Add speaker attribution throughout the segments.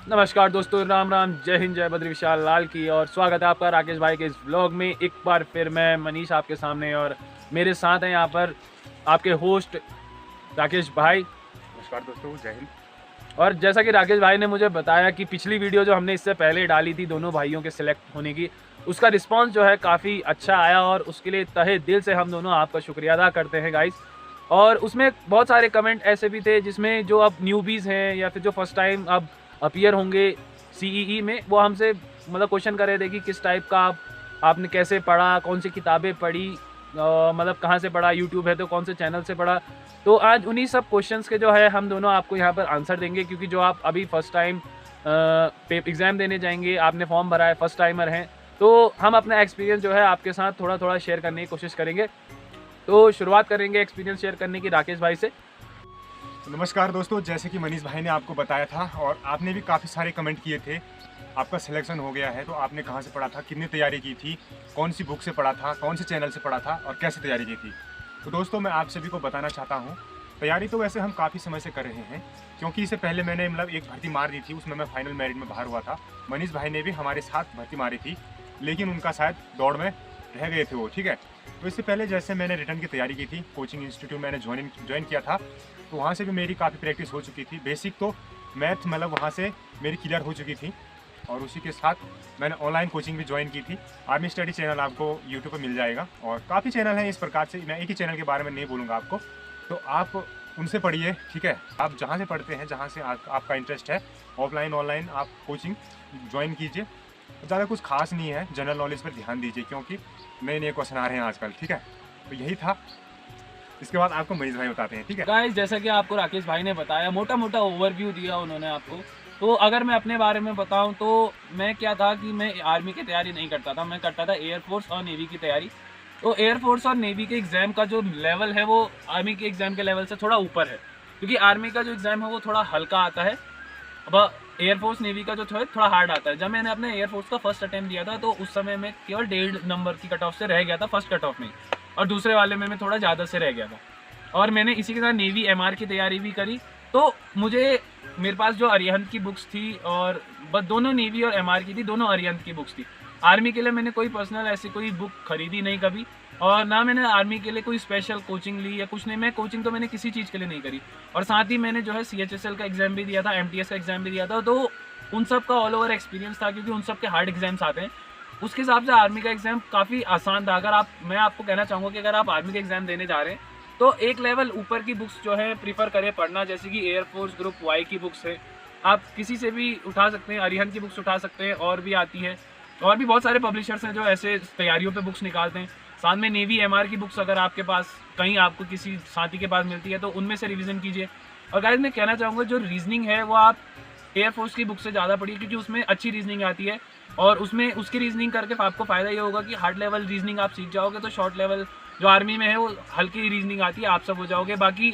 Speaker 1: नमस्कार दोस्तों, राम राम, जय हिंद, जय बद्री विशाल लाल की। और स्वागत है आपका राकेश भाई के इस व्लॉग में। एक बार फिर मैं मनीष आपके सामने, और मेरे साथ हैं यहाँ पर आपके होस्ट राकेश भाई।
Speaker 2: नमस्कार दोस्तों, जय हिंद।
Speaker 1: और जैसा कि राकेश भाई ने मुझे बताया कि पिछली वीडियो जो हमने इससे पहले डाली थी दोनों भाइयों के सिलेक्ट होने की, उसका रिस्पांस जो है काफ़ी अच्छा आया, और उसके लिए तहे दिल से हम दोनों आपका शुक्रिया अदा करते हैं गाइस। और उसमें बहुत सारे कमेंट ऐसे भी थे जिसमें जो अब न्यूबीज़ हैं या फिर जो फर्स्ट टाइम अब अपीयर होंगे सीईई में, वो हमसे मतलब क्वेश्चन कर रहे थे कि किस टाइप का आपने कैसे पढ़ा, कौन सी किताबें पढ़ी, मतलब कहाँ से पढ़ा, यूट्यूब है तो कौन से चैनल से पढ़ा। तो आज उन्हीं सब क्वेश्चंस के जो है हम दोनों आपको यहाँ पर आंसर देंगे, क्योंकि जो आप अभी फर्स्ट टाइम एग्ज़ाम देने जाएंगे, आपने फॉर्म भरा है, फर्स्ट टाइमर हैं, तो हम अपना एक्सपीरियंस जो है आपके साथ थोड़ा थोड़ा शेयर करने की कोशिश करेंगे। तो शुरुआत करेंगे एक्सपीरियंस शेयर करने की राकेश भाई से।
Speaker 2: नमस्कार दोस्तों, जैसे कि मनीष भाई ने आपको बताया था और आपने भी काफ़ी सारे कमेंट किए थे, आपका सिलेक्शन हो गया है तो आपने कहाँ से पढ़ा था, कितनी तैयारी की थी, कौन सी बुक से पढ़ा था, कौन से चैनल से पढ़ा था और कैसे तैयारी की थी। तो दोस्तों, मैं आप सभी को बताना चाहता हूँ, तैयारी तो वैसे हम काफ़ी समय से कर रहे हैं, क्योंकि इससे पहले मैंने मतलब एक भर्ती मार दी थी, उसमें मैं फाइनल मेरिट में बाहर हुआ था। मनीष भाई ने भी हमारे साथ भर्ती मारी थी, लेकिन उनका शायद दौड़ में रह गए थे वो, ठीक है। तो इससे पहले जैसे मैंने रिटर्न की तैयारी की थी, कोचिंग इंस्टीट्यूट मैंने ज्वाइन किया था, तो वहाँ से भी मेरी काफ़ी प्रैक्टिस हो चुकी थी। बेसिक तो मैथ मतलब वहाँ से मेरी क्लियर हो चुकी थी, और उसी के साथ मैंने ऑनलाइन कोचिंग भी ज्वाइन की थी। आर्मी स्टडी चैनल आपको यूट्यूब पर मिल जाएगा, और काफ़ी चैनल हैं इस प्रकार से, मैं एक ही चैनल के बारे में नहीं बोलूँगा आपको, तो आप उनसे पढ़िए, ठीक है। आप जहाँ से पढ़ते हैं, जहाँ से आपका इंटरेस्ट है, ऑफलाइन ऑनलाइन आप कोचिंग ज्वाइन कीजिए। ज़्यादा कुछ खास नहीं है, जनरल नॉलेज पर ध्यान दीजिए, क्योंकि नए नए क्वेश्चन आ रहे हैं आजकल, ठीक है। तो यही था, इसके बाद आपको मनीष भाई बताते हैं, ठीक है।
Speaker 1: गाइस, जैसा कि आपको राकेश भाई ने बताया, मोटा मोटा ओवरव्यू दिया उन्होंने आपको। तो अगर मैं अपने बारे में बताऊं तो मैं क्या था कि मैं आर्मी की तैयारी नहीं करता था, मैं करता था एयरफोर्स और नेवी की तैयारी। तो एयरफोर्स और नेवी के एग्ज़ाम का जो लेवल है वो आर्मी के एग्ज़ाम के लेवल से थोड़ा ऊपर है, क्योंकि आर्मी का जो एग्ज़ाम है वो थोड़ा हल्का आता है। अब एयरफोर्स नेवी का जो थोड़ा हार्ड आता है। जब मैंने अपने एयरफोर्स का फर्स्ट अटेम्प्ट दिया था तो उस समय मैं केवल 1.5 नंबर की कट ऑफ से रह गया था फर्स्ट कट ऑफ में, और दूसरे वाले में मैं थोड़ा ज़्यादा से रह गया था। और मैंने इसी के साथ नेवी एमआर की तैयारी भी करी। तो मेरे पास जो अरिहंत की बुक्स थी, और बस दोनों नेवी और एमआर की थी, दोनों अरिहंत की बुक्स थी। आर्मी के लिए मैंने कोई पर्सनल ऐसी कोई बुक खरीदी नहीं कभी, और ना मैंने आर्मी के लिए कोई स्पेशल कोचिंग ली या कुछ नहीं। मैं कोचिंग तो मैंने किसी चीज़ के लिए नहीं करी। और साथ ही मैंने जो है CHSL का एग्ज़ाम भी दिया था, MTS का एग्ज़ाम भी दिया था। तो उन सब का ऑल ओवर एक्सपीरियंस था, क्योंकि उन सब के हार्ड एग्जाम्स आते हैं। उसके हिसाब से आर्मी का एग्ज़ाम काफ़ी आसान था। मैं आपको कहना चाहूँगा कि अगर आप आर्मी के एग्ज़ाम देने जा रहे हैं तो एक लेवल ऊपर की बुक्स जो है प्रीफर करें पढ़ना, जैसे कि एयरफोर्स ग्रुप वाई की बुक्स है, आप किसी से भी उठा सकते हैं, अरिहंत की बुक्स उठा सकते हैं, और भी आती है। और भी बहुत सारे पब्लिशर्स हैं जो ऐसे तैयारियों पे बुक्स निकालते हैं। साथ में नेवी एमआर की बुक्स अगर आपके पास कहीं आपको किसी साथी के पास मिलती है तो उनमें से रिवीजन कीजिए। और गाइस, मैं कहना चाहूँगा जो रीजनिंग है वो आप एयरफोर्स की बुक से ज़्यादा पढ़िए, क्योंकि उसमें अच्छी रीजनिंग आती है, और उसमें उसकी रीजनिंग करके आपको फ़ायदा ये होगा कि हार्ड लेवल रीजनिंग आप सीख जाओगे, तो शॉर्ट लेवल जो आर्मी में है वो हल्की रीजनिंग आती है, आप सब हो जाओगे। बाकी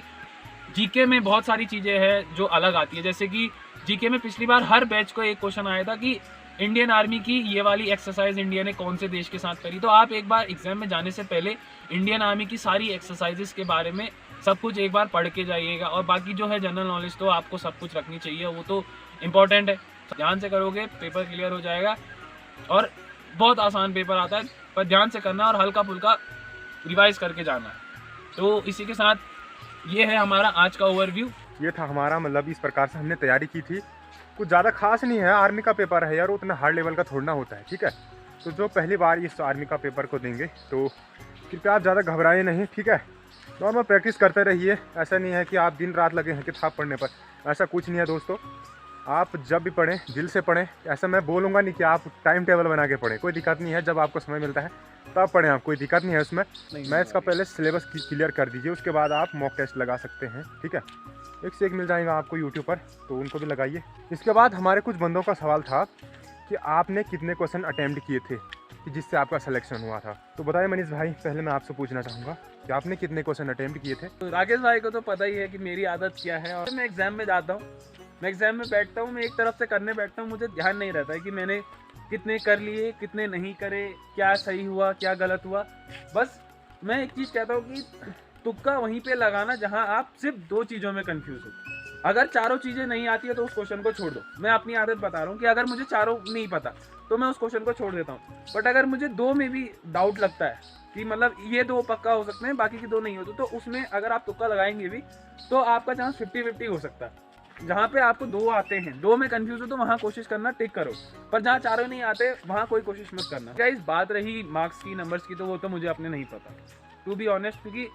Speaker 1: जीके में बहुत सारी चीज़ें हैं जो अलग आती है, जैसे कि जीके में पिछली बार हर बैच को एक क्वेश्चन आया था कि इंडियन आर्मी की ये वाली एक्सरसाइज इंडिया ने कौन से देश के साथ करी। तो आप एक बार एग्जाम में जाने से पहले इंडियन आर्मी की सारी एक्सरसाइजेस के बारे में सब कुछ एक बार पढ़ के जाइएगा। और बाकी जो है जनरल नॉलेज तो आपको सब कुछ रखनी चाहिए, वो तो इम्पोर्टेंट है। ध्यान से करोगे पेपर क्लियर हो जाएगा, और बहुत आसान पेपर आता है, पर ध्यान से करना और हल्का फुल्का रिवाइज करके जाना है। तो इसी के साथ ये है हमारा आज का ओवरव्यू।
Speaker 2: ये था हमारा, मतलब इस प्रकार से हमने तैयारी की थी। कुछ ज़्यादा खास नहीं है, आर्मी का पेपर है यार, उतना हार्ड लेवल का थोड़ा होता है, ठीक है। तो जो पहली बार इस आर्मी का पेपर को देंगे तो कृपया आप ज़्यादा घबराए नहीं, ठीक है। नॉर्मल प्रैक्टिस करते रहिए, ऐसा नहीं है कि आप दिन रात लगे हैं किताब पढ़ने पर, ऐसा कुछ नहीं है दोस्तों। आप जब भी पढ़ें दिल से पढ़ें, ऐसा मैं बोलूँगा नहीं कि आप टाइम टेबल बना के पढ़ें, कोई दिक्कत नहीं है। जब आपको समय मिलता है तब पढ़ें आप, कोई दिक्कत नहीं है उसमें। मैथ्स का पहले सिलेबस क्लियर कर दीजिए, उसके बाद आप मॉक टेस्ट लगा सकते हैं, ठीक है। एक से एक मिल जाएगा आपको यूट्यूब पर, तो उनको भी लगाइए। इसके बाद हमारे कुछ बंदों का सवाल था कि आपने कितने क्वेश्चन अटैम्प्ट किए थे कि जिससे आपका सिलेक्शन हुआ था। तो बताइए मनीष भाई, पहले मैं आपसे पूछना चाहूँगा कि आपने कितने क्वेश्चन अटैम्प्ट किए थे।
Speaker 1: तो राकेश भाई को तो पता ही है कि मेरी आदत क्या है, और मैं एग्ज़ाम में जाता हूँ, मैं एग्ज़ाम में बैठता हूँ, मैं एक तरफ से करने बैठता हूँ, मुझे ध्यान नहीं रहता है कि मैंने कितने कर लिए, कितने नहीं करे, क्या सही हुआ, क्या गलत हुआ। बस मैं एक चीज़ कहता हूँ कि तुक्का वहीं पे लगाना जहाँ आप सिर्फ 2 चीज़ों में कंफ्यूज हो। अगर चारों चीज़ें नहीं आती है तो उस क्वेश्चन को छोड़ दो। मैं अपनी आदत बता रहा हूँ कि अगर मुझे चारों नहीं पता तो मैं उस क्वेश्चन को छोड़ देता हूँ। बट अगर मुझे 2 में भी डाउट लगता है कि मतलब ये 2 पक्का हो सकते हैं, बाकी की 2 नहीं होते, तो उसमें अगर आप तुक्का लगाएंगे भी तो आपका चांस 50-50 हो सकता है। जहाँ पे आपको 2 आते हैं, 2 में कंफ्यूज हो तो वहाँ कोशिश करना टिक करो, पर जहाँ चारों नहीं आते वहाँ कोई कोशिश मत करना। गाइस बात रही मार्क्स की, नंबर्स की, तो वो तो मुझे अपने नहीं पता टू बी ऑनेस्ट, क्योंकि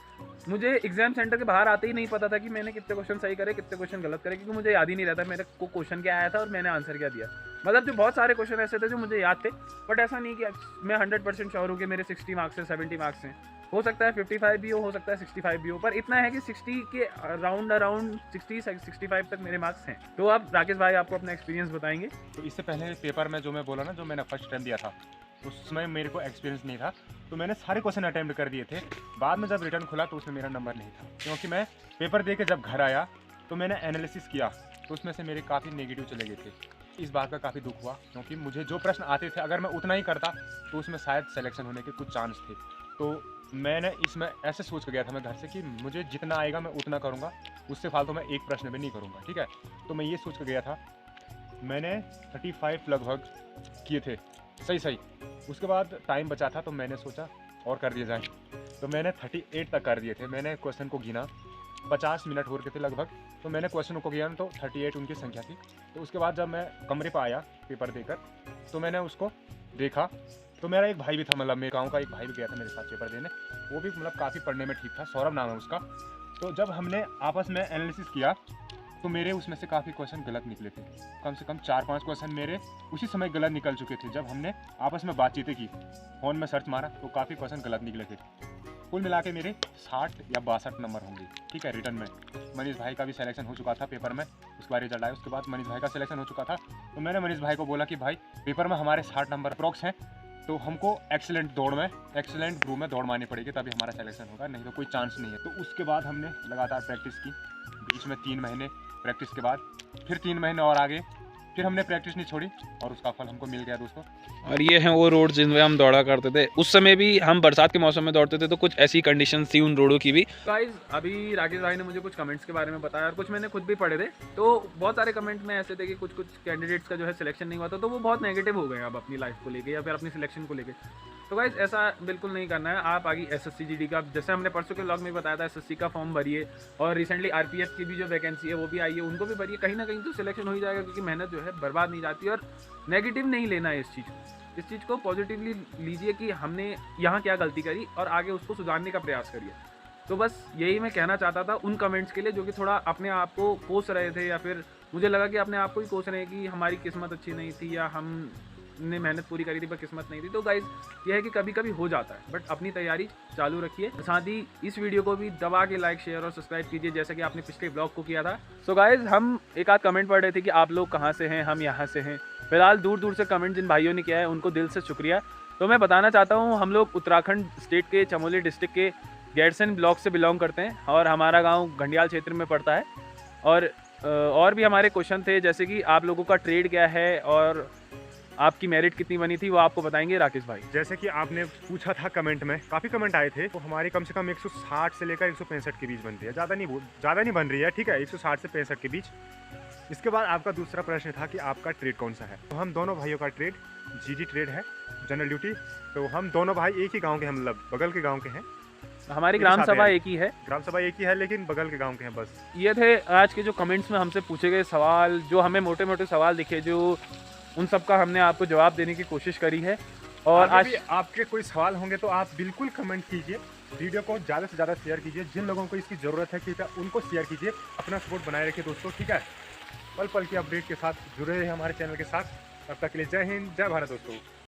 Speaker 1: मुझे एग्जाम सेंटर के बाहर आते ही नहीं पता था कि मैंने कितने क्वेश्चन सही करे, कितने क्वेश्चन गलत करे, क्योंकि मुझे याद ही नहीं रहता मेरे को क्वेश्चन क्या आया था और मैंने आंसर क्या दिया। मतलब जो बहुत सारे क्वेश्चन ऐसे थे जो मुझे याद थे, बट ऐसा नहीं कि मैं 100% श्योर हूँ कि मेरे 60 मार्क्स हैं, 70 मार्क्स हैं। हो सकता है 55 भी हो सकता है 65 भी हो, पर इतना है कि 60 के अराउंड 60-65 तक मेरे मार्क्स हैं। तो अब राकेश भाई आपको अपना एक्सपीरियंस बताएंगे।
Speaker 2: तो इससे पहले पेपर में जो मैं बोला ना, जो मैंने फर्स्ट टाइम दिया था, उसमें मेरे को एक्सपीरियंस नहीं था, तो मैंने सारे क्वेश्चन अटैम्प्ट कर दिए थे। बाद में जब रिटर्न खुला तो उसमें मेरा नंबर नहीं था, क्योंकि मैं पेपर दे के जब घर आया तो मैंने एनालिसिस किया तो उसमें से मेरे काफ़ी नेगेटिव चले गए थे। इस बात का काफ़ी दुख हुआ, क्योंकि मुझे जो प्रश्न आते थे अगर मैं उतना ही करता तो उसमें शायद सिलेक्शन होने के कुछ चांस थे। तो मैंने इसमें ऐसे सोच के गया था मैं घर से कि मुझे जितना आएगा मैं उतना करूँगा, उससे फालतू मैं एक प्रश्न भी नहीं करूँगा, ठीक है। तो मैं ये सोच के गया था। मैंने 35 लगभग किए थे सही। उसके बाद टाइम बचा था तो मैंने सोचा और कर दिया जाए, तो मैंने 38 तक कर दिए थे। मैंने क्वेश्चन को गिना, 50 मिनट हो रहे थे लगभग, तो मैंने क्वेश्चन को गिना तो 38 उनकी संख्या थी। तो उसके बाद जब मैं कमरे पर आया पेपर देकर तो मैंने उसको देखा, तो मेरा एक भाई भी था, मतलब मेरे गाँव का एक भाई भी गया था मेरे साथ पेपर देने। वो भी मतलब काफ़ी पढ़ने में ठीक था, सौरभ नाम है उसका। तो जब हमने आपस में एनालिसिस किया तो मेरे उसमें से काफ़ी क्वेश्चन गलत निकले थे। कम से कम 4-5 क्वेश्चन मेरे उसी समय गलत निकल चुके थे। जब हमने आपस में बातचीतें की, फ़ोन में सर्च मारा तो काफ़ी क्वेश्चन गलत निकले थे। कुल मिला के मेरे 60 या 62 नंबर होंगे, ठीक है। रिटर्न में मनीष भाई का भी सिलेक्शन हो चुका था पेपर में, उसके बाद रिजल्ट आया। उसके बाद मनीष भाई का सिलेक्शन हो चुका था, तो मैंने मनीष भाई को बोला कि भाई पेपर में हमारे 60 नंबर अप्रॉक्स हैं, तो हमको एक्सीलेंट ग्रुप में दौड़ मारनी पड़ेगी, तभी हमारा सिलेक्शन होगा, नहीं तो कोई चांस नहीं है। तो उसके बाद हमने लगातार प्रैक्टिस की, बीच में 3 महीने प्रैक्टिस के बाद फिर 3 महीने और आगे, फिर हमने प्रैक्टिस नहीं छोड़ी और उसका फल हमको मिल गया दोस्तों।
Speaker 1: और ये हैं वो रोड जिनमें हम दौड़ा करते थे। उस समय भी हम बरसात के मौसम में दौड़ते थे, तो कुछ ऐसी कंडीशन थी उन रोडों की भी। गाइस अभी राकेश भाई ने मुझे कुछ कमेंट्स के बारे में बताया और कुछ मैंने खुद भी पढ़े थे। तो बहुत सारे कमेंट में ऐसे थे कि कुछ कैंडिडेट्स का जो है सिलेक्शन नहीं हुआ था, तो वो बहुत नेगेटिव हो गए अब अपनी लाइफ को लेके या फिर अपनी सिलेक्शन को लेके। तो गाइस ऐसा बिल्कुल नहीं करना है। आप आगे SSC GD का, जैसे हमने परसों के व्लॉग में बताया था, SSC का फॉर्म भरिए, और रिसेंटली RPF की भी जो वैकेंसी है वो भी आई है, उनको भी भरिए। कहीं ना कहीं तो सिलेक्शन हो ही जाएगा, क्योंकि मेहनत जो है बर्बाद नहीं जाती। और नेगेटिव नहीं लेना है इस चीज़ को पॉजिटिवली लीजिए कि हमने यहाँ क्या गलती करी और आगे उसको सुधारने का प्रयास करिए। तो बस यही मैं कहना चाहता था उन कमेंट्स के लिए जो कि थोड़ा अपने आप को कोस रहे थे, या फिर मुझे लगा कि अपने आप को ही कोस रहे हैं कि हमारी किस्मत अच्छी नहीं थी या हमने मेहनत पूरी करी थी पर किस्मत नहीं थी। तो गाइज ये है कि कभी कभी हो जाता है, बट अपनी तैयारी चालू रखिए। साथ ही इस वीडियो को भी दबा के लाइक, शेयर और सब्सक्राइब कीजिए, जैसा कि आपने पिछले ब्लॉग को किया था। सो गाइज हम एक आध कमेंट पढ़ रहे थे कि आप लोग कहाँ से हैं, हम यहाँ से हैं। फिलहाल दूर दूर से कमेंट जिन भाइयों ने किया है उनको दिल से शुक्रिया। तो मैं बताना चाहता हूँ, हम लोग उत्तराखंड स्टेट के चमोली डिस्ट्रिक्ट के गैरसन ब्लॉक से बिलोंग करते हैं और हमारा गांव घंडियाल क्षेत्र में पड़ता है। और भी हमारे क्वेश्चन थे, जैसे कि आप लोगों का ट्रेड क्या है और आपकी मेरिट कितनी बनी थी, वो आपको बताएंगे राकेश भाई।
Speaker 2: जैसे कि आपने पूछा था कमेंट में, काफ़ी कमेंट आए थे, तो हमारी कम से कम 160 से लेकर 165 के बीच बनती है, ज़्यादा नहीं बन रही है, ठीक है, 160 से 65 के बीच। इसके बाद आपका दूसरा प्रश्न था कि आपका ट्रेड कौन सा है। तो हम दोनों भाइयों का ट्रेड GD ट्रेड है, जनरल ड्यूटी। तो हम दोनों भाई एक ही गांव के हैं, मतलब बगल के गांव के हैं।
Speaker 1: हमारी ग्राम सभा एक ही है,
Speaker 2: लेकिन बगल के गांव के हैं बस।
Speaker 1: ये थे आज के जो कमेंट्स में हमसे पूछे गए सवाल, जो हमें मोटे मोटे सवाल दिखे, जो उन सब का हमने आपको जवाब देने की कोशिश करी है। और
Speaker 2: आज भी आपके कोई सवाल होंगे तो आप बिल्कुल कमेंट कीजिए, वीडियो को ज़्यादा से ज़्यादा शेयर कीजिए। जिन लोगों को इसकी ज़रूरत है कि उनको शेयर कीजिए। अपना सपोर्ट बनाए रखिए दोस्तों, ठीक है। पल पल की अपडेट के साथ जुड़े रहे हमारे चैनल के साथ। तब तक के लिए जय हिंद, जय भारत दोस्तों।